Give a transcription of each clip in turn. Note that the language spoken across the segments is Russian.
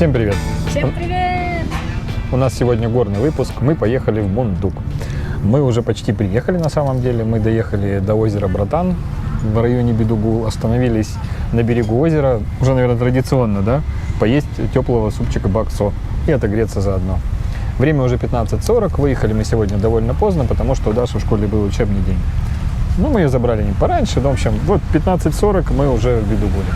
Всем привет! Всем привет! У нас сегодня горный выпуск. Мы поехали в Бундук. Мы уже почти приехали на самом деле. Мы доехали до озера Братан в районе Бидугул. Остановились на берегу озера. Уже, наверное, традиционно, да? Поесть теплого супчика баксо и отогреться заодно. Время уже 15:40. Выехали мы сегодня довольно поздно, потому что у Даши в школе был учебный день. Но мы ее забрали не пораньше. В общем, вот 15:40 мы уже в Бидугуле.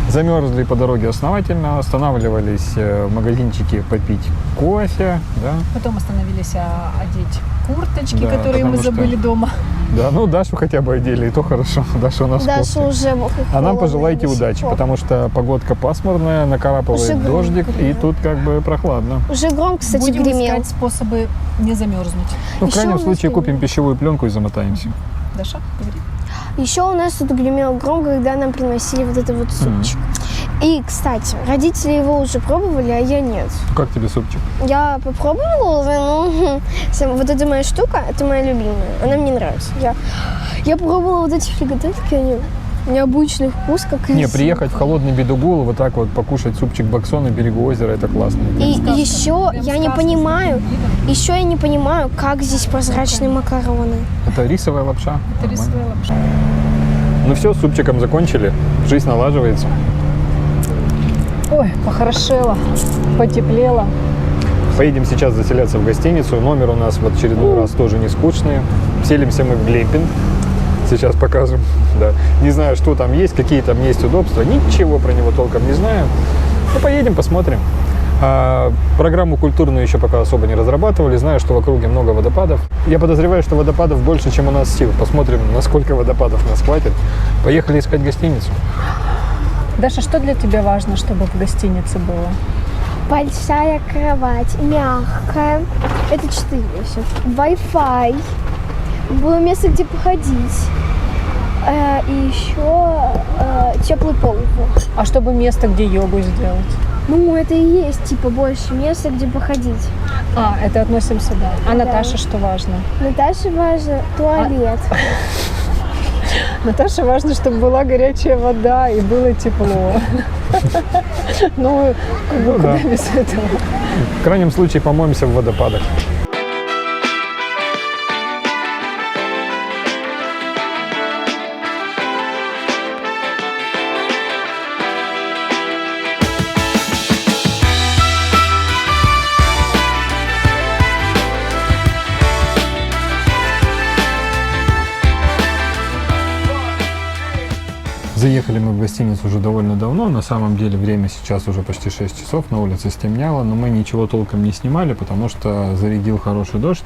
Замерзли по дороге основательно, останавливались в магазинчике попить кофе, да. Потом остановились одеть курточки, Да, которые мы забыли дома. Да, ну Дашу хотя бы одели, и то хорошо. Даша у нас в Даша кофте. уже А нам пожелайте удачи, потому что погодка пасмурная, накрапывает Уже дождик, громко, и да. тут как бы прохладно. Уже гром, кстати, Будем гремел. искать способы не замерзнуть. Ну, в Еще крайнем у нас случае гремел. купим пищевую пленку и замотаемся. Даша, говори. Еще у нас тут гремел гром, когда нам приносили вот это вот супчик. И, кстати, родители его уже пробовали, а я нет. Как тебе супчик? Я попробовала, ну, вот эта моя штука, это моя любимая, она мне нравится. Я пробовала вот эти фрикадельки, они необычный вкус, как Не, приехать в холодный Бидугул, вот так вот покушать супчик баксо на берегу озера, это классно. И Сказка. еще Прям я не сказка понимаю, с видом. еще я не понимаю, как здесь прозрачные макароны. Это рисовая лапша. Это Нормально. рисовая лапша. Ну все, с супчиком закончили, жизнь налаживается. Ой, похорошело, потеплело. Поедем сейчас заселяться в гостиницу. Номер у нас в очередной раз тоже не скучный. Селимся мы в глэмпинг. Сейчас покажем. Да. Не знаю, что там есть, какие там есть удобства. Ничего про него толком не знаю. Ну, поедем, посмотрим. Программу культурную еще пока особо не разрабатывали. Знаю, что в округе много водопадов. Я подозреваю, что водопадов больше, чем у нас сил. Посмотрим, насколько водопадов нас хватит. Поехали искать гостиницу. Даша, что для тебя важно, чтобы в гостинице было? Большая кровать, мягкая. Это 4 еще. Wi-Fi. Было место, где походить. И еще теплый пол. А чтобы место, где йогу сделать? Ну, это и есть, типа, больше места, где походить. А, это относимся, да. А Наташе что важно? Наташе важно туалет. Наташе важно, чтобы была горячая вода и было тепло. Ну, как бы да. куда без этого? В крайнем случае помоемся в водопадах. Заехали мы в гостиницу уже довольно давно, на самом деле время сейчас уже почти 6 часов, на улице стемняло, но мы ничего толком не снимали, потому что зарядил хороший дождь,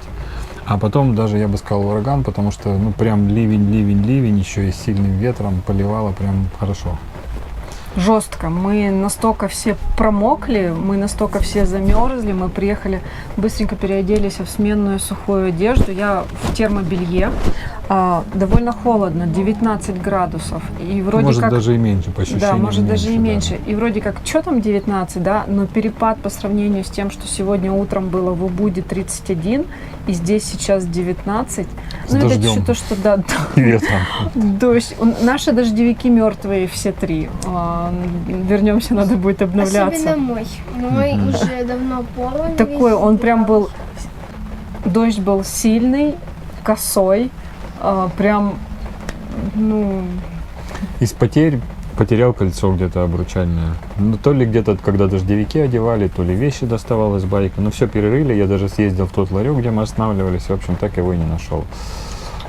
а потом даже, я бы сказал, ураган, потому что, ну, прям ливень, еще и с сильным ветром поливало прям хорошо. Жестко. Мы настолько все промокли, мы настолько все замерзли, мы приехали, быстренько переоделись в сменную сухую одежду. Я в термобелье. Довольно холодно, 19 градусов. И вроде Может как, даже и меньше по ощущениям. да, может даже и да. меньше. И вроде как, что там 19, да, но перепад по сравнению с тем, что сегодня утром было в Убуде 31, и здесь сейчас 19. С Ну, это дождем. что-то, что да, И ветром. дождь. Наши дождевики мертвые все три. Вернемся, надо будет обновляться. Особенно мой. Мой уже давно порван. Такой, он прям был, дождь был сильный, косой, прям, ну, Из потерь потерял кольцо где-то обручальное. Ну, то ли где-то, когда дождевики одевали, то ли вещи доставал из байка. Ну, все перерыли. Я даже съездил в тот ларек, где мы останавливались. В общем, так его и не нашел.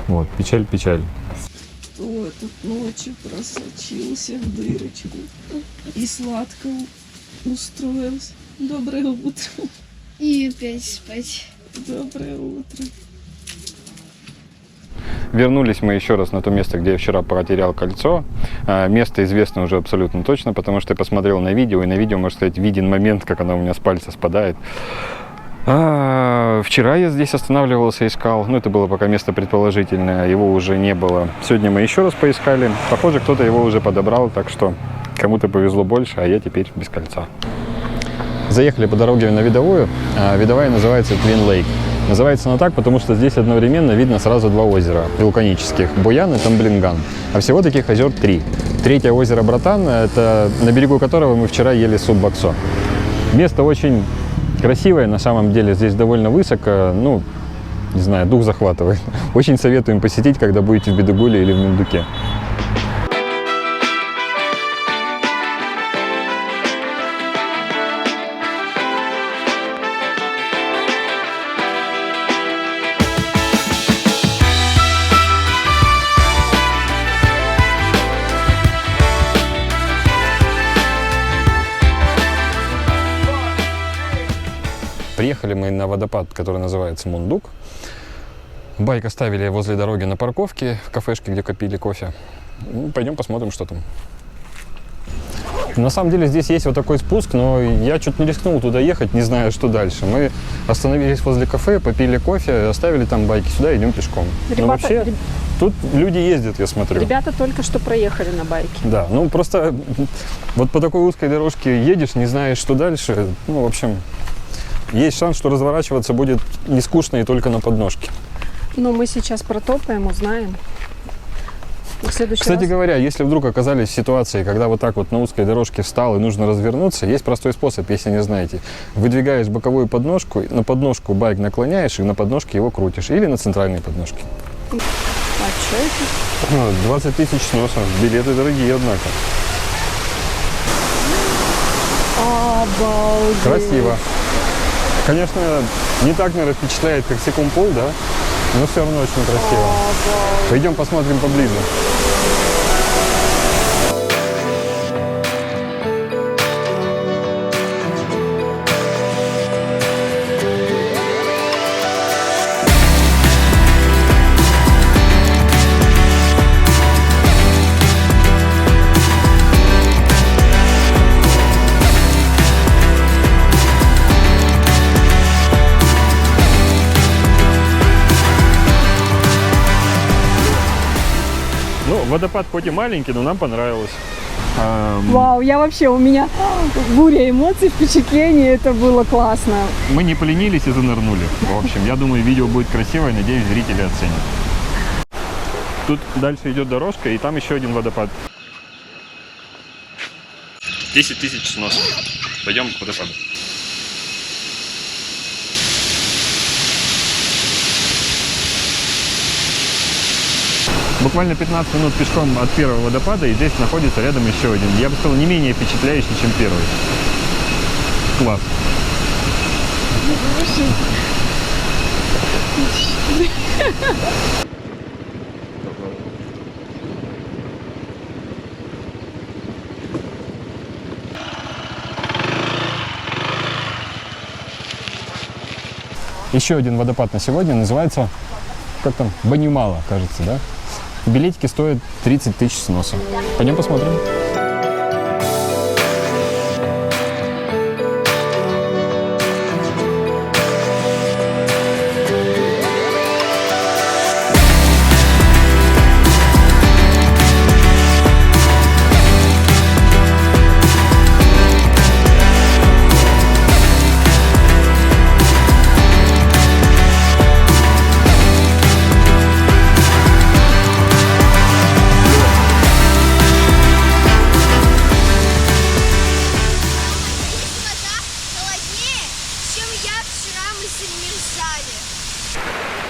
Вот, печаль. Кто тут ночью просочился в дырочку и сладко устроился. Доброе утро. И опять спать. Доброе утро. Вернулись мы еще раз на то место, где я вчера потерял кольцо. Место известно уже абсолютно точно, потому что я посмотрел на видео, и на видео, можно сказать, виден момент, как оно у меня с пальца спадает. Вчера я здесь останавливался, искал, ну это было пока место предположительное, его уже не было. Сегодня мы еще раз поискали, похоже, кто-то его уже подобрал, так что кому-то повезло больше, а я теперь без кольца. Заехали по дороге на видовую. Видовая называется Twin Lake. Называется она так, потому что здесь одновременно видно сразу два озера вулканических – Буян и Тамблинган. А всего таких озер 3. Третье озеро Братан – это на берегу которого мы вчера ели суп баксо. Место очень красивое, на самом деле, здесь довольно высоко, ну, не знаю, дух захватывает. Очень советуем посетить, когда будете в Бедугуле или в Мундуке. Приехали мы на водопад, который называется Мундук. Байк оставили возле дороги на парковке, в кафешке, где купили кофе. Ну, пойдем посмотрим, что там. На самом деле здесь есть вот такой спуск, но я что-то не рискнул туда ехать, не знаю, что дальше. Мы остановились возле кафе, попили кофе, оставили там байки, сюда идем пешком. Но вообще тут люди ездят, я смотрю. Ребята только что проехали на байке. Да, ну просто вот по такой узкой дорожке едешь, не знаешь, что дальше. Ну, в общем, есть шанс, что разворачиваться будет не скучно и только на подножке. Но мы сейчас протопаем, узнаем. В следующий Кстати раз... говоря, если вдруг оказались в ситуации, когда вот так вот на узкой дорожке встал и нужно развернуться, есть простой способ, если не знаете. Выдвигаешь боковую подножку, на подножку байк наклоняешь и на подножке его крутишь. Или на центральной подножке. А что это? 20 тысяч сносов. Билеты дорогие, однако. Обалдеть. Красиво. Конечно, не так, наверное, впечатляет, как Секунд-Пол, да? Но все равно очень красиво. Пойдем посмотрим поближе. Ну, водопад хоть и маленький, но нам понравилось. Вау, у меня буря эмоций, впечатлений, это было классно. Мы не поленились и занырнули. В общем, я думаю, видео будет красивое, надеюсь, зрители оценят. Тут дальше идет дорожка, и там еще один водопад. 10 тысяч сносов. Пойдем к водопаду. Буквально 15 минут пешком от первого водопада, и здесь находится рядом еще один. Я бы сказал, не менее впечатляющий, чем первый. Класс. Еще один водопад на сегодня называется, как там, Банимала, кажется, да? Билетики стоят 30 тысяч сносов. Пойдем посмотрим.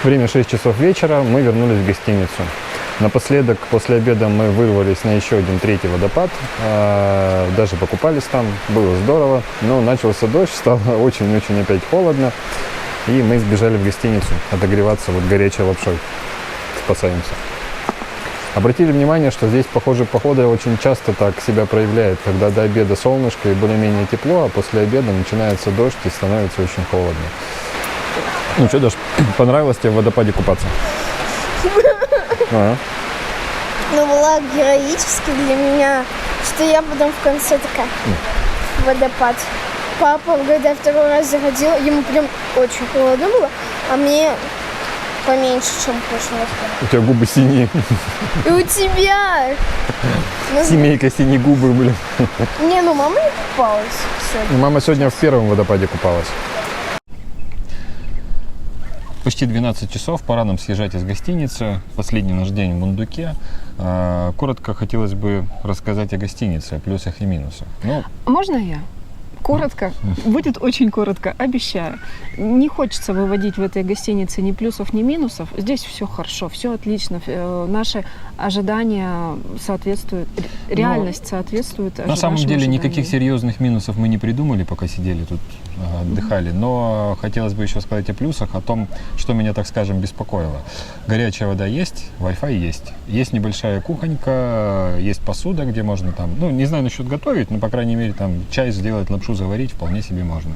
Время 6 часов вечера, мы вернулись в гостиницу. Напоследок, после обеда мы вырвались на еще один третий водопад, даже покупались там, было здорово, но начался дождь, стало очень-очень опять холодно, и мы сбежали в гостиницу отогреваться вот горячей лапшой, спасаемся. Обратили внимание, что здесь, похоже, погода очень часто так себя проявляет, когда до обеда солнышко и более-менее тепло, а после обеда начинается дождь и становится очень холодно. Ну что, Даш, понравилось тебе в водопаде купаться? Ну, было героически для меня, что я потом в конце такая, водопад. Папа, когда я второй раз заходил, ему прям очень холодно было, а мне поменьше, чем в прошлый раз. У тебя губы синие. И у тебя! Семейка синие губы, блин. Не, ну мама не купалась сегодня. Мама сегодня в первом водопаде купалась. Почти 12 часов, пора нам съезжать из гостиницы. Последний наш день в Мундуке. Коротко хотелось бы рассказать о гостинице, о плюсах и минусах. Ну, Можно я? Коротко, будет очень коротко, обещаю. Не хочется выводить в этой гостинице ни плюсов, ни минусов. Здесь все хорошо, все отлично. Наши ожидания соответствуют, реальность соответствует На самом вашим деле ожиданиям. никаких серьезных минусов мы не придумали, пока сидели тут, отдыхали. Но хотелось бы еще сказать о плюсах, о том, что меня, так скажем, беспокоило. Горячая вода есть, Wi-Fi есть. Есть небольшая кухонька, есть посуда, где можно там, ну, не знаю насчет готовить, но, по крайней мере, там чай сделать, лапшу заварить вполне себе можно.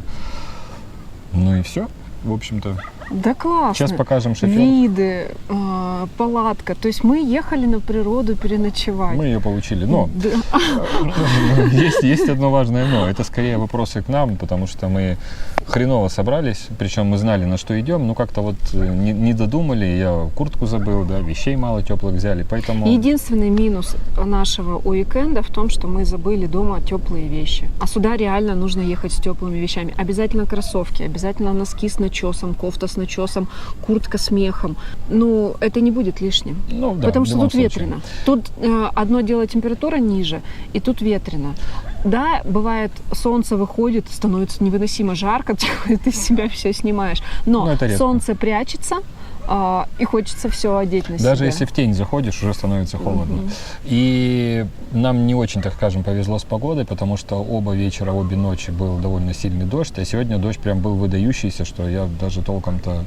Ну и все, в общем-то. Да классно. Сейчас покажем шофер. Виды, палатка. То есть мы ехали на природу переночевать. Мы ее получили. Но Да. есть одно важное но. Это скорее вопросы к нам, потому что мы хреново собрались, причем мы знали, на что идем, но как-то вот не додумали. Я куртку забыл, да, вещей мало теплых взяли, поэтому... Единственный минус нашего уикенда в том, что мы забыли дома теплые вещи. А сюда реально нужно ехать с теплыми вещами. Обязательно кроссовки, обязательно носки с начесом, кофта с начесом, куртка с мехом. Ну, это не будет лишним. Ну, да, потому в что любом тут случае. ветрено. Тут одно дело температура ниже, и тут ветрено. Да, бывает, солнце выходит, становится невыносимо жарко, ты с себя все снимаешь. Но это редко. солнце прячется, и хочется все одеть на себя. Даже если в тень заходишь, уже становится холодно. И нам не очень, так скажем, повезло с погодой, потому что оба вечера, обе ночи был довольно сильный дождь, а сегодня дождь прям был выдающийся, что я даже толком-то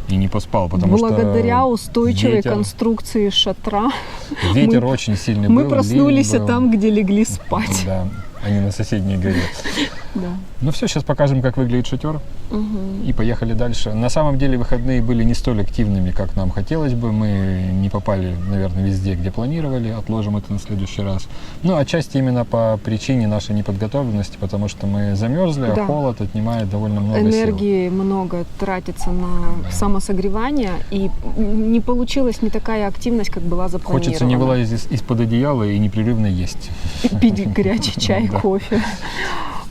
и не поспал, потому Благодаря что устойчивой ветер- конструкции шатра ветер очень сильный был. мы проснулись ливень был. там, где легли спать. Да, а не на соседней горе. Да. Ну все, сейчас покажем, как выглядит шатер. И поехали дальше. На самом деле выходные были не столь активными, как нам хотелось бы. Мы не попали, наверное, везде, где планировали. Отложим это на следующий раз. Ну, отчасти именно по причине нашей неподготовленности, потому что мы замерзли, Да. а холод отнимает довольно много сил. Энергии много тратится на самосогревание, и не получилась не такая активность, как была запланирована. Хочется не вылазить из-под одеяла и непрерывно есть. И пить горячий чай, Да. кофе.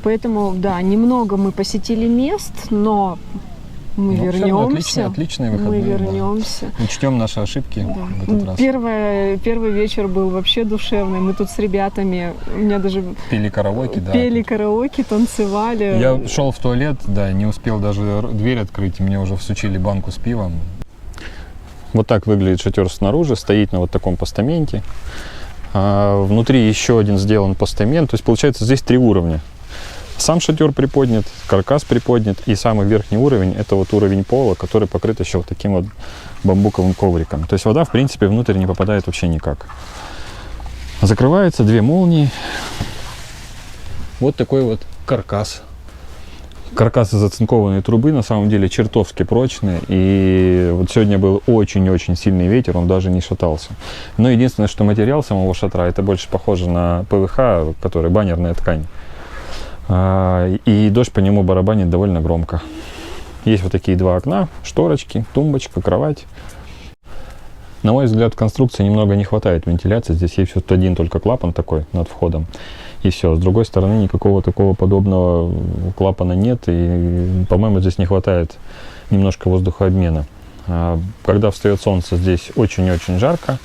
Поэтому, да, немного мы посетили мест, но мы Ну, всё равно вернемся. отличные выходные. Мы да. вернемся. Учтем наши ошибки в этот раз. Первый вечер был вообще душевный. Мы тут с ребятами, у меня даже Пели караоке, да. пели караоке, танцевали. Я шел в туалет, да, не успел даже дверь открыть, и мне уже всучили банку с пивом. Вот так выглядит шатер снаружи, стоит на вот таком постаменте. Внутри еще один сделан постамент, то есть получается здесь 3 уровня. Сам шатер приподнят, каркас приподнят, и самый верхний уровень – это вот уровень пола, который покрыт еще вот таким вот бамбуковым ковриком. То есть вода, в принципе, внутрь не попадает вообще никак. Закрывается 2 молнии. Вот такой вот каркас. Каркас из оцинкованной трубы на самом деле чертовски прочный. И вот сегодня был очень-очень сильный ветер, он даже не шатался. Но единственное, что материал самого шатра, это больше похоже на ПВХ, который баннерная ткань. И дождь по нему барабанит довольно громко. Есть вот такие 2 окна, шторочки, тумбочка, кровать. На мой взгляд, в конструкции немного не хватает вентиляции. Здесь есть вот один только клапан такой над входом. И все. С другой стороны, никакого такого подобного клапана нет. И, по-моему, здесь не хватает немножко воздухообмена. Когда встает солнце, здесь очень-очень жарко.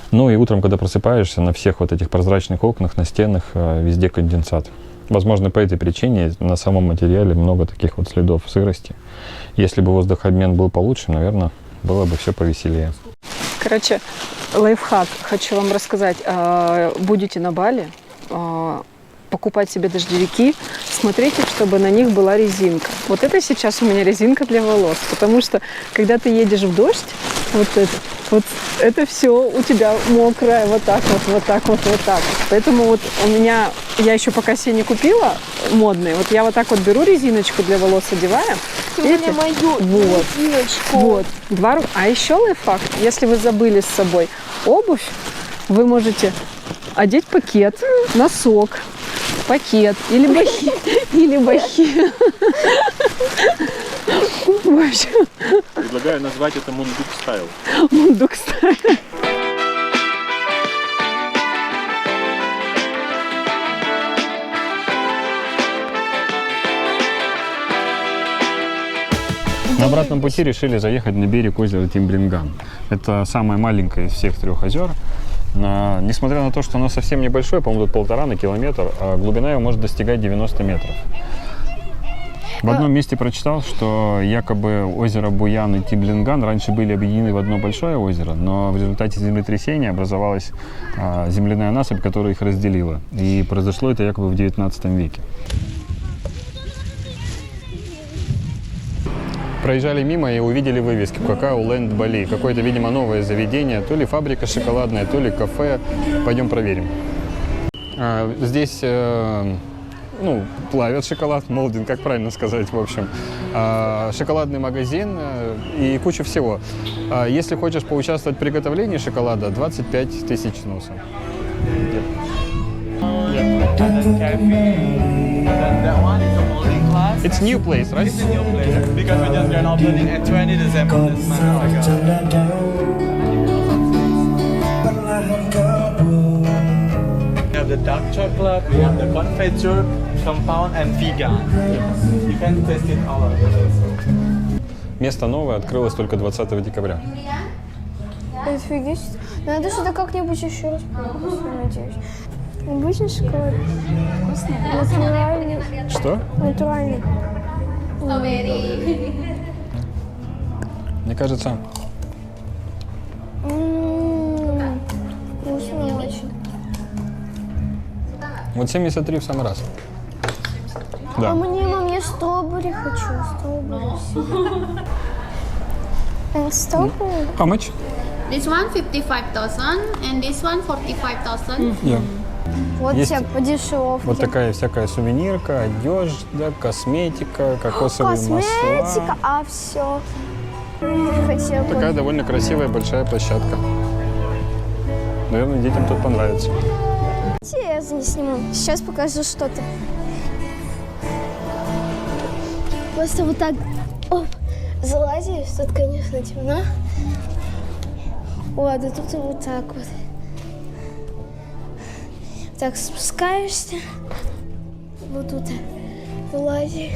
Ну и утром, когда просыпаешься, на всех вот этих прозрачных окнах, на стенах везде конденсат. Возможно, по этой причине на самом материале много таких вот следов сырости. Если бы воздухообмен был получше, наверное, было бы все повеселее. Короче, лайфхак хочу вам рассказать. Будете на Бали, покупать себе дождевики, смотрите, чтобы на них была резинка. Вот это сейчас у меня резинка для волос, потому что когда ты едешь в дождь, вот это все у тебя мокрое, вот так вот. Поэтому вот у меня, я еще пока себе не купила модные, вот я вот так вот беру резиночку для волос, одеваю. Ты Видите? мне мою Вот. резиночку. Вот, А еще лайфхак, если вы забыли с собой обувь, вы можете одеть пакет, носок, пакет или бахи. В общем, Предлагаю назвать это мундук стайл. мундук стайл. На обратном пути решили заехать на берег озера Тимбринган. Это самое маленькое из всех 3 озер. Несмотря на то, что оно совсем небольшое, по-моему, тут 1,5 на километр, а глубина его может достигать 90 метров. В одном месте прочитал, что якобы озеро Буян и Тиблинган раньше были объединены в одно большое озеро, но в результате землетрясения образовалась земляная насыпь, которая их разделила. И произошло это якобы в 19 веке. Проезжали мимо и увидели вывески «Какао Ленд Бали». Какое-то, видимо, новое заведение, то ли фабрика шоколадная, то ли кафе. Пойдем проверим. Здесь плавят шоколад, молдинг, как правильно сказать, в общем. Шоколадный магазин и куча всего. Если хочешь поучаствовать в приготовлении шоколада, 25 тысяч сносов. It's new place, right? It's a new place because we just got opening at 20 December this month. We have the dark chocolate, we have the confiture, compound and vegan. You can taste it all. Место новое, открылось только 20 декабря. Офигеть. Надо что-то как-нибудь еще раз попробовать, надеюсь. Обычный шоколад. Натуральный. Что? Натуральный. Мне кажется, Вкусно очень. вот 73 в самый раз. А Да. мам, я стробери хочу. Стробери. And strawberry? How much? This one 55,000 and this one 45,000. Yeah. Вот Есть тебе по дешевке. Вот такая всякая сувенирка, одежда, косметика, кокосовые Косметика, масла. а все. Хотела бы. Такая довольно красивая большая площадка. Наверное, детям тут понравится. Я не сниму. Сейчас покажу что-то. Просто вот так залазишь. Тут, конечно, темно. Вот, и тут и вот так вот. Так спускаешься. Вот тут вылазишь.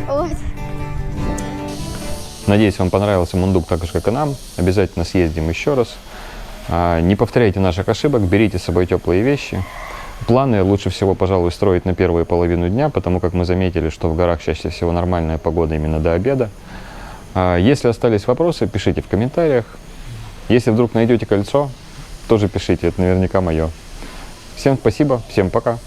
Вот. Надеюсь, вам понравился Мундук так же, как и нам. Обязательно съездим еще раз. Не повторяйте наших ошибок, берите с собой теплые вещи. Планы лучше всего, пожалуй, строить на первую половину дня, потому как мы заметили, что в горах чаще всего нормальная погода именно до обеда. Если остались вопросы, пишите в комментариях. Если вдруг найдете кольцо, тоже пишите, это наверняка мое. Всем спасибо, всем пока.